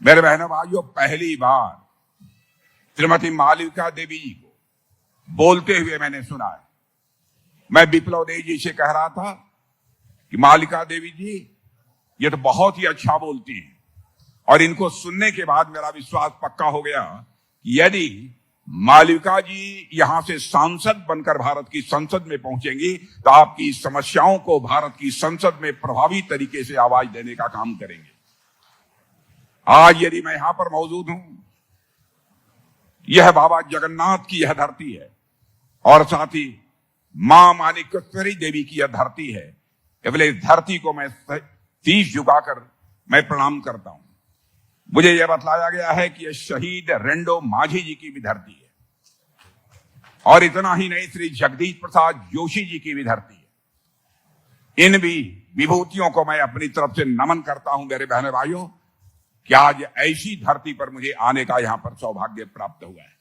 मेरे बहनों भाइयों, पहली बार श्रीमती मालविका देवी जी को बोलते हुए मैंने सुना है। मैं विप्लव देव जी से कह रहा था कि मालविका देवी जी ये तो बहुत ही अच्छा बोलती हैं, और इनको सुनने के बाद मेरा विश्वास पक्का हो गया कि यदि मालविका जी यहां से सांसद बनकर भारत की संसद में पहुंचेंगी तो आपकी समस्याओं को भारत की संसद में प्रभावी तरीके से आवाज देने का काम करेंगे। आज यदि मैं यहां पर मौजूद हूं, यह बाबा जगन्नाथ की यह धरती है और साथ ही मां माणिकेश्वरी देवी की यह धरती है। केवल इस धरती को मैं शीश झुकाकर मैं प्रणाम करता हूं। मुझे यह बतलाया गया है कि यह शहीद रेंडो माझी जी की भी धरती है, और इतना ही नहीं, श्री जगदीश प्रसाद जोशी जी की भी धरती है। इन भी विभूतियों को मैं अपनी तरफ से नमन करता हूं मेरे बहनों भाइयों, कि आज ऐसी धरती पर मुझे आने का यहां पर सौभाग्य प्राप्त हुआ है।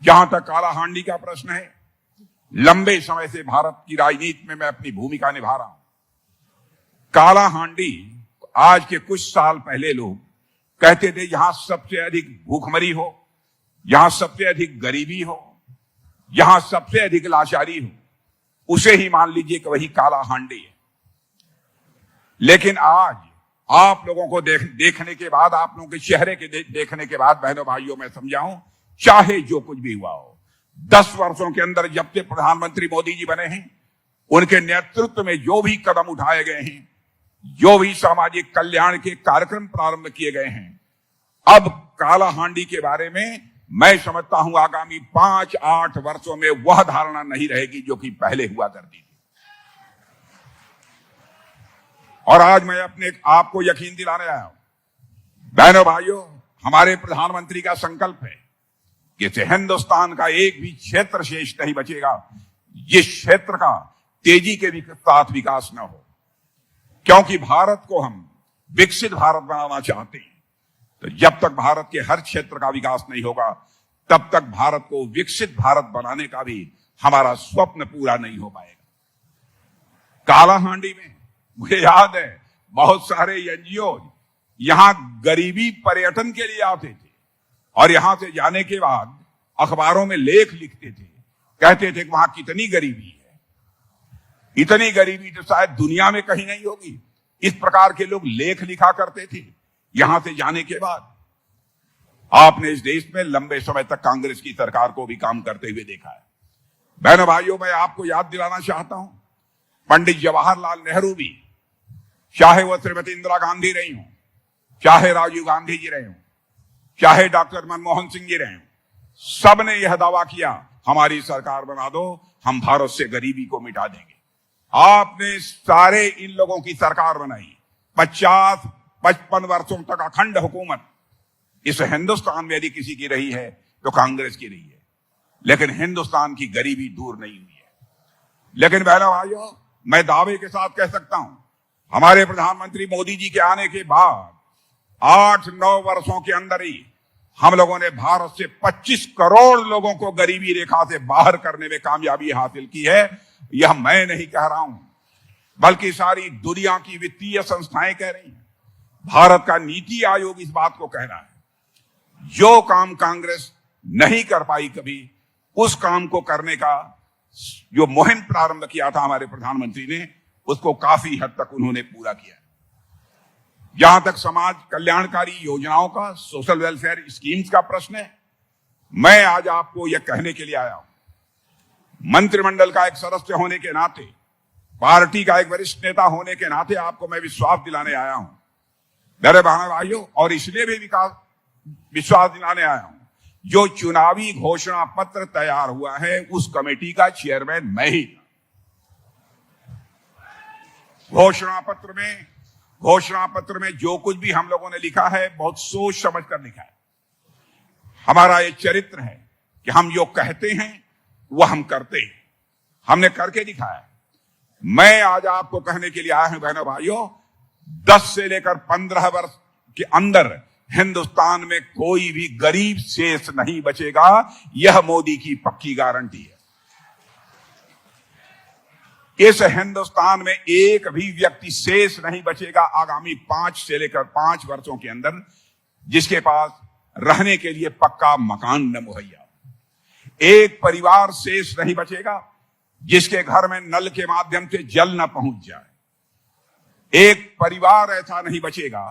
जहां तक कालाहांडी का प्रश्न है, लंबे समय से भारत की राजनीति में मैं अपनी भूमिका निभा रहा हूं। कालाहांडी आज के कुछ साल पहले लोग कहते थे यहां सबसे अधिक भूखमरी हो, यहां सबसे अधिक गरीबी हो, यहां सबसे अधिक लाचारी हो, उसे ही मान लीजिए कि वही कालाहांडी है। लेकिन आज आप लोगों को देखने के बाद, आप लोगों के चेहरे के देखने के बाद बहनों भाइयों, मैं समझाऊं, चाहे जो कुछ भी हुआ हो, 10 वर्षों के अंदर जब से प्रधानमंत्री मोदी जी बने हैं, उनके नेतृत्व में जो भी कदम उठाए गए हैं, जो भी सामाजिक कल्याण के कार्यक्रम प्रारंभ किए गए हैं, अब कालाहांडी के बारे में मैं समझता हूं आगामी 5-8 वर्षों में वह धारणा नहीं रहेगी जो कि पहले हुआ करती थी। और आज मैं अपने आपको यकीन दिलाने आया हूं बहनों भाइयों, हमारे प्रधानमंत्री का संकल्प है कि हिंदुस्तान का एक भी क्षेत्र शेष नहीं बचेगा जिस क्षेत्र का तेजी के साथ विकास न हो, क्योंकि भारत को हम विकसित भारत बनाना चाहते हैं। तो जब तक भारत के हर क्षेत्र का विकास नहीं होगा, तब तक भारत को विकसित भारत बनाने का भी हमारा स्वप्न पूरा नहीं हो पाएगा। कालाहांडी में मुझे याद है बहुत सारे एनजीओ यहां गरीबी पर्यटन के लिए आते थे, और यहां से जाने के बाद अखबारों में लेख लिखते थे, कहते थे कि वहां कितनी गरीबी है, इतनी गरीबी तो शायद दुनिया में कहीं नहीं होगी। इस प्रकार के लोग लेख लिखा करते थे। यहां से जाने के बाद आपने इस देश में लंबे समय तक कांग्रेस की सरकार को भी काम करते हुए देखा है। बहनों भाइयों, मैं आपको याद दिलाना चाहता हूं, पंडित जवाहरलाल नेहरू भी, चाहे वह श्रीमती इंदिरा गांधी रही हो, चाहे राजीव गांधी जी रहे हो, चाहे डॉक्टर मनमोहन सिंह जी रहे हो, सबने यह दावा किया हमारी सरकार बना दो, हम भारत से गरीबी को मिटा देंगे। आपने सारे इन लोगों की सरकार बनाई, 50-55 वर्षों तक अखंड हुकूमत इस हिंदुस्तान में यदि किसी की रही है तो कांग्रेस की रही है, लेकिन हिंदुस्तान की गरीबी दूर नहीं हुई है। लेकिन बहनों भाइयों, मैं दावे के साथ कह सकता हूं, हमारे प्रधानमंत्री मोदी जी के आने के बाद 8-9 वर्षों के अंदर ही हम लोगों ने भारत से 25 करोड़ लोगों को गरीबी रेखा से बाहर करने में कामयाबी हासिल की है। यह मैं नहीं कह रहा हूं, बल्कि सारी दुनिया की वित्तीय संस्थाएं कह रही हैं। भारत का नीति आयोग इस बात को कह रहा है। जो काम कांग्रेस नहीं कर पाई कभी, उस काम को करने का जो मुहिम प्रारंभ किया था हमारे प्रधानमंत्री ने, उसको काफी हद तक उन्होंने पूरा किया। जहां तक समाज कल्याणकारी योजनाओं का, सोशल वेलफेयर स्कीम्स का प्रश्न है, मैं आज आपको यह कहने के लिए आया हूं, मंत्रिमंडल का एक सदस्य होने के नाते, पार्टी का एक वरिष्ठ नेता होने के नाते आपको मैं विश्वास दिलाने आया हूं मेरे बहनों भाइयों, और इसलिए भी विश्वास दिलाने आया हूं, जो चुनावी घोषणा पत्र तैयार हुआ है उस कमेटी का चेयरमैन मैं ही था। घोषणा पत्र में जो कुछ भी हम लोगों ने लिखा है, बहुत सोच समझ कर लिखा है। हमारा ये चरित्र है कि हम जो कहते हैं वो हम करते हैं, हमने करके दिखाया है। मैं आज आपको कहने के लिए आया हूं बहनों भाइयों, 10 से लेकर 15 वर्ष के अंदर हिंदुस्तान में कोई भी गरीब शेष नहीं बचेगा, यह मोदी की पक्की गारंटी है। इस हिंदुस्तान में एक भी व्यक्ति शेष नहीं बचेगा आगामी 5 से लेकर 5 वर्षों के अंदर, जिसके पास रहने के लिए पक्का मकान न मुहैया, एक परिवार शेष नहीं बचेगा जिसके घर में नल के माध्यम से जल न पहुंच जाए, एक परिवार ऐसा नहीं बचेगा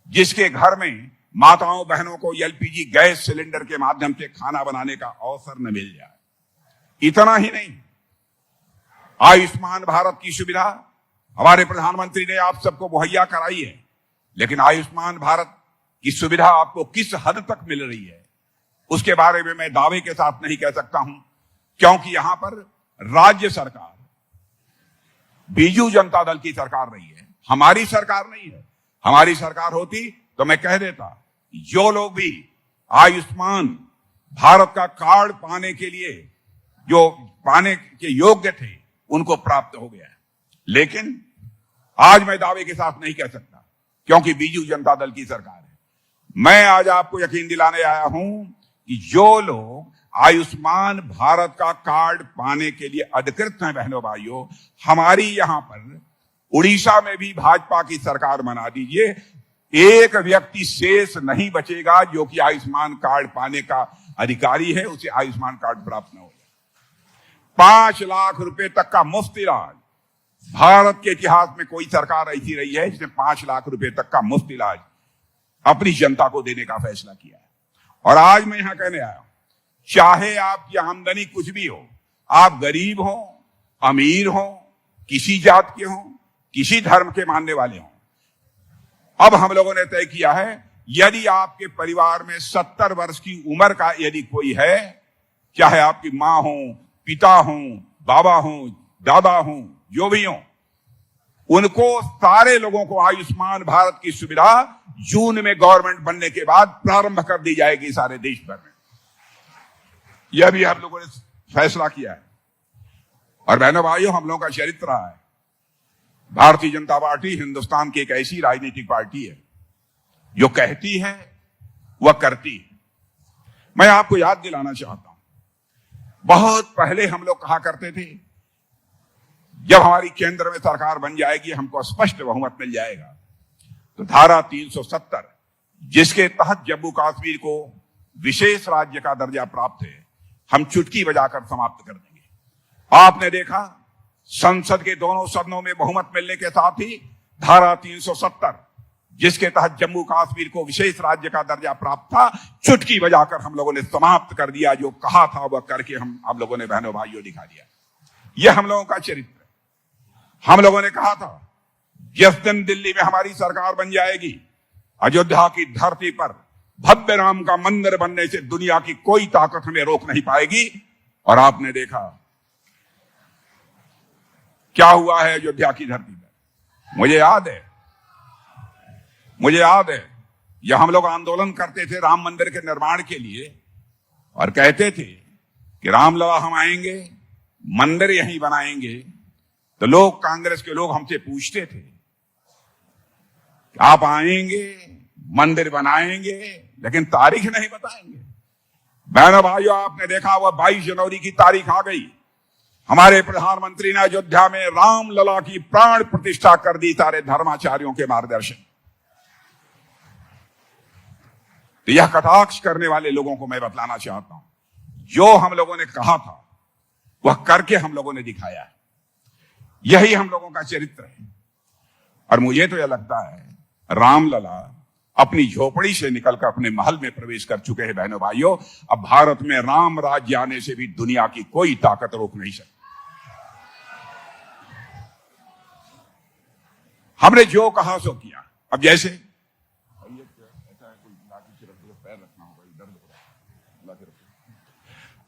जिसके घर में माताओं बहनों को एलपीजी गैस सिलेंडर के माध्यम से खाना बनाने का अवसर न मिल जाए। इतना ही नहीं, आयुष्मान भारत की सुविधा हमारे प्रधानमंत्री ने आप सबको मुहैया कराई है, लेकिन आयुष्मान भारत की सुविधा आपको किस हद तक मिल रही है उसके बारे में मैं दावे के साथ नहीं कह सकता हूं, क्योंकि यहां पर राज्य सरकार बीजू जनता दल की सरकार रही है, हमारी सरकार नहीं है। हमारी सरकार होती तो मैं कह देता, जो लोग भी आयुष्मान भारत का कार्ड पाने के लिए जो पाने के योग्य थे उनको प्राप्त हो गया है, लेकिन आज मैं दावे के साथ नहीं कह सकता क्योंकि बीजू जनता दल की सरकार है। मैं आज आपको यकीन दिलाने आया हूं कि जो लोग आयुष्मान भारत का कार्ड पाने के लिए अधिकृत हैं, बहनों भाइयों, हमारी यहां पर उड़ीसा में भी भाजपा की सरकार बना दीजिए, एक व्यक्ति शेष नहीं बचेगा जो कि आयुष्मान कार्ड पाने का अधिकारी है, उसे आयुष्मान कार्ड प्राप्त न हो जाए। 5 लाख रुपए तक का मुफ्त इलाज, भारत के इतिहास में कोई सरकार ऐसी रही है जिसने 5 लाख रुपए तक का मुफ्त इलाज अपनी जनता को देने का फैसला किया है। और आज मैं यहां कहने आया हूं, चाहे आपकी आमदनी कुछ भी हो, आप गरीब हो, अमीर हो, किसी जात के हो, किसी धर्म के मानने वाले हो, अब हम लोगों ने तय किया है, यदि आपके परिवार में 70 वर्ष की उम्र का यदि कोई है, चाहे आपकी मां हो, पिता हो, बाबा हो, दादा हो, जो भी हो, उनको सारे लोगों को आयुष्मान भारत की सुविधा जून में गवर्नमेंट बनने के बाद प्रारंभ कर दी जाएगी सारे देश भर में। यह भी हम लोगों ने फैसला किया है। और बहनों भाइयों, हम लोगों का चरित्र रहा है, भारतीय जनता पार्टी हिंदुस्तान की एक ऐसी राजनीतिक पार्टी है जो कहती है वह करती है। मैं आपको याद दिलाना चाहता हूं, बहुत पहले हम लोग कहा करते थे, जब हमारी केंद्र में सरकार बन जाएगी, हमको स्पष्ट बहुमत मिल जाएगा, तो धारा 370 जिसके तहत जम्मू कश्मीर को विशेष राज्य का दर्जा प्राप्त है, हम चुटकी बजाकर समाप्त कर देंगे। आपने देखा, संसद के दोनों सदनों में बहुमत मिलने के साथ ही धारा 370 जिसके तहत जम्मू कश्मीर को विशेष राज्य का दर्जा प्राप्त था, चुटकी बजाकर हम लोगों ने समाप्त कर दिया। जो कहा था वह करके हम लोगों ने बहनों भाइयों दिखा दिया। यह हम लोगों का चरित्र है। हम लोगों ने कहा था, जिस दिन दिल्ली में हमारी सरकार बन जाएगी, अयोध्या की धरती पर भव्य राम का मंदिर बनने से दुनिया की कोई ताकत हमें रोक नहीं पाएगी। और आपने देखा क्या हुआ है अयोध्या की धरती पर। मुझे याद है यह हम लोग आंदोलन करते थे राम मंदिर के निर्माण के लिए और कहते थे कि रामलला हम आएंगे, मंदिर यहीं बनाएंगे, तो लोग, कांग्रेस के लोग हमसे पूछते थे, आप आएंगे, मंदिर बनाएंगे, लेकिन तारीख नहीं बताएंगे। बहनों भाइयों, आपने देखा वह 22 जनवरी की तारीख आ गई। हमारे प्रधानमंत्री ने अयोध्या में रामलला की प्राण प्रतिष्ठा कर दी सारे धर्माचार्यों के मार्गदर्शन। तो यह कटाक्ष करने वाले लोगों को मैं बतलाना चाहता हूं, जो हम लोगों ने कहा था वह करके हम लोगों ने दिखाया है। यही हम लोगों का चरित्र है। और मुझे तो यह लगता है रामलला अपनी झोपड़ी से निकलकर अपने महल में प्रवेश कर चुके हैं। बहनों भाइयों, अब भारत में राम राज्य आने से भी दुनिया की कोई ताकत रोक नहीं सकती। हमने जो कहा सो किया। अब जैसे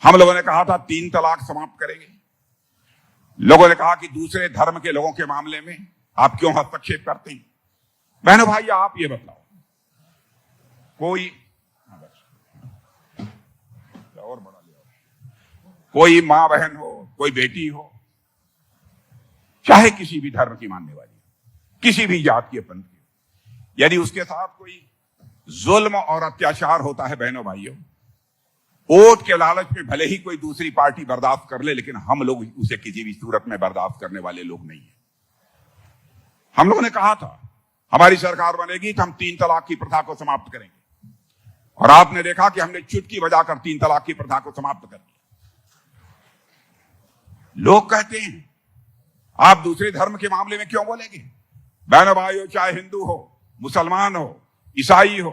हम लोगों ने कहा था 3 तलाक समाप्त करेंगे। लोगों ने कहा कि दूसरे धर्म के लोगों के मामले में आप क्यों हस्तक्षेप करते हैं। बहनों भाई, आप ये बताओ, कोई मां बहन हो, कोई बेटी हो, चाहे किसी भी धर्म की मानने वाली, किसी भी जात की, पंथ की, यदि उसके साथ कोई जुल्म और अत्याचार होता है, बहनों भाइयों, वोट के लालच में भले ही कोई दूसरी पार्टी बर्दाश्त कर ले, लेकिन हम लोग उसे किसी भी सूरत में बर्दाश्त करने वाले लोग नहीं है। हम लोगों ने कहा था हमारी सरकार बनेगी तो हम 3 तलाक की प्रथा को समाप्त करेंगे। और आपने देखा कि हमने चुटकी बजाकर 3 तलाक की प्रथा को समाप्त कर दिया। लोग कहते हैं आप दूसरे धर्म के मामले में क्यों बोलेंगे? बहनों भाइयों, चाहे हिंदू हो, मुसलमान हो, ईसाई हो,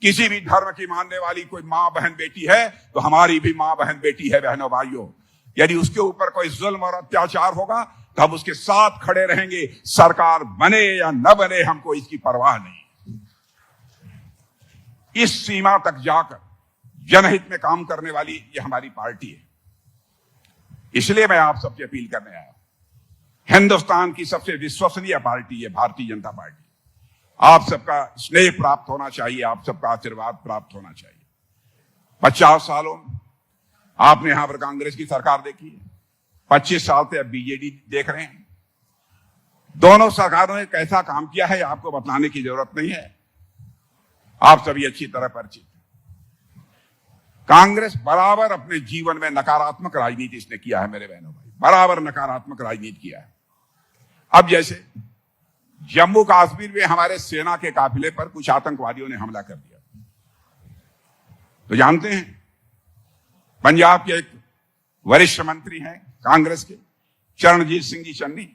किसी भी धर्म की मानने वाली कोई मां बहन बेटी है तो हमारी भी मां बहन बेटी है। बहनों भाइयों, यदि उसके ऊपर कोई जुल्म और अत्याचार होगा तो हम उसके साथ खड़े रहेंगे। सरकार बने या न बने, हमको इसकी परवाह नहीं। इस सीमा तक जाकर जनहित में काम करने वाली ये हमारी पार्टी है। इसलिए मैं आप सबसे अपील करने आया हूं। हिंदुस्तान की सबसे विश्वसनीय पार्टी है भारतीय जनता पार्टी। आप सबका स्नेह प्राप्त होना चाहिए, आप सबका आशीर्वाद प्राप्त होना चाहिए। 50 सालों में आपने यहां पर कांग्रेस की सरकार देखी है, 25 साल से अब बीजेडी देख रहे हैं। दोनों सरकारों ने कैसा काम किया है आपको बताने की जरूरत नहीं है, आप सभी अच्छी तरह परिचित हैं। कांग्रेस बराबर अपने जीवन में नकारात्मक राजनीति इसने किया है मेरे बहनों भाई, बराबर नकारात्मक राजनीति किया है। अब जैसे जम्मू कश्मीर में हमारे सेना के काफिले पर कुछ आतंकवादियों ने हमला कर दिया, तो जानते हैं पंजाब के एक वरिष्ठ मंत्री हैं कांग्रेस के, चरणजीत सिंह जी चन्नी,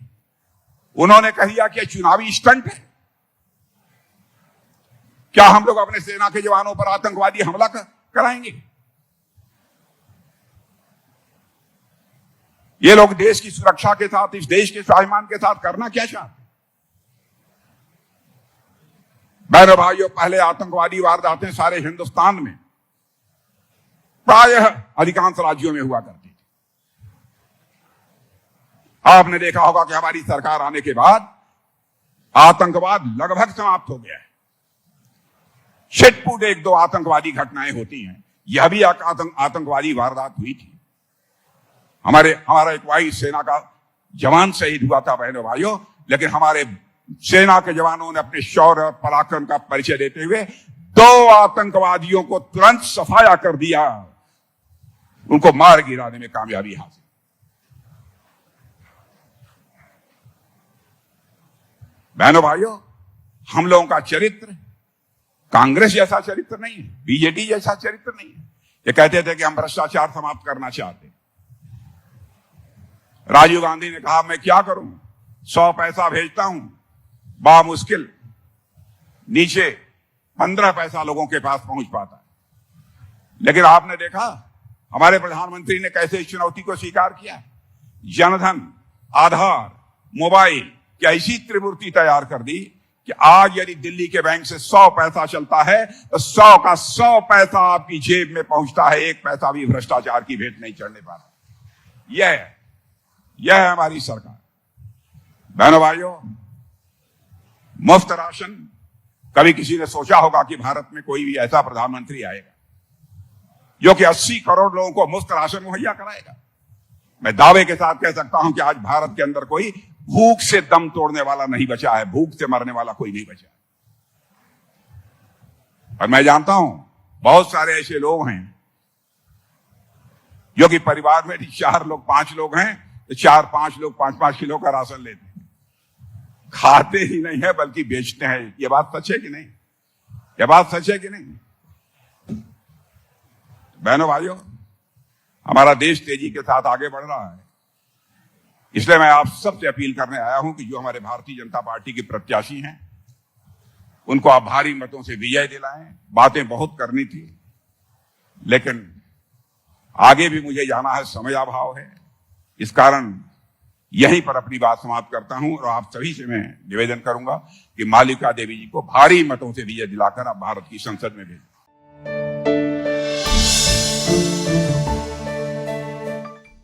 उन्होंने कह दिया कि चुनावी स्टंट है। क्या हम लोग अपने सेना के जवानों पर आतंकवादी हमला कराएंगे? ये लोग देश की सुरक्षा के साथ, इस देश के स्वाभिमान के साथ करना क्या चाहते? बहनों भाइयों, पहले आतंकवादी वारदातें सारे हिंदुस्तान में प्रायः अधिकांश राज्यों में हुआ करती थी। आपने देखा होगा कि हमारी सरकार आने के बाद आतंकवाद लगभग समाप्त हो गया है। छिटपुट 1-2 आतंकवादी घटनाएं होती हैं, यह भी आतंकवादी वारदात हुई थी। हमारा एक वायु सेना का जवान शहीद हुआ था बहनों भाइयों, लेकिन हमारे सेना के जवानों ने अपने शौर्य और पराक्रम का परिचय देते हुए 2 आतंकवादियों को तुरंत सफाया कर दिया, उनको मार गिराने में कामयाबी हासिल। बहनों भाइयों, हम लोगों का चरित्र कांग्रेस जैसा चरित्र नहीं है, बीजेडी जैसा चरित्र नहीं है। ये कहते थे कि हम भ्रष्टाचार समाप्त करना चाहते हैं। राजीव गांधी ने कहा मैं क्या करूं, 100 पैसा भेजता हूं, बा मुश्किल नीचे 15 पैसा लोगों के पास पहुंच पाता है। लेकिन आपने देखा हमारे प्रधानमंत्री ने कैसे इस चुनौती को स्वीकार किया। जनधन, आधार, मोबाइल की ऐसी त्रिमूर्ति तैयार कर दी कि आज यदि दिल्ली के बैंक से 100 पैसा चलता है तो 100 का 100 पैसा आपकी जेब में पहुंचता है, 1 पैसा भी भ्रष्टाचार की भेंट नहीं चढ़ने पाता। यह है हमारी सरकार। बहनों भाइयों, मुफ्त राशन, कभी किसी ने सोचा होगा कि भारत में कोई भी ऐसा प्रधानमंत्री आएगा जो कि 80 करोड़ लोगों को मुफ्त राशन मुहैया कराएगा? मैं दावे के साथ कह सकता हूं कि आज भारत के अंदर कोई भूख से दम तोड़ने वाला नहीं बचा है, भूख से मरने वाला कोई नहीं बचा है। और मैं जानता हूं बहुत सारे ऐसे लोग हैं जो कि परिवार में 4 लोग 5 लोग हैं तो 4-5 लोग 5-5 किलो का राशन लेते हैं, खाते ही नहीं है बल्कि बेचते हैं। ये बात सच है कि नहीं? ये बात सच है कि नहीं? बहनों भाइयों, हमारा देश तेजी के साथ आगे बढ़ रहा है, इसलिए मैं आप सबसे अपील करने आया हूं कि जो हमारे भारतीय जनता पार्टी के प्रत्याशी हैं उनको आप भारी मतों से विजय दिलाएं। बातें बहुत करनी थी, लेकिन आगे भी मुझे जाना है, समय अभाव है, इस कारण यहीं पर अपनी बात समाप्त करता हूं। और आप सभी से मैं निवेदन करूंगा कि मालिका देवी जी को भारी मतों से विजय दिलाकर आप भारत की संसद में भेजें।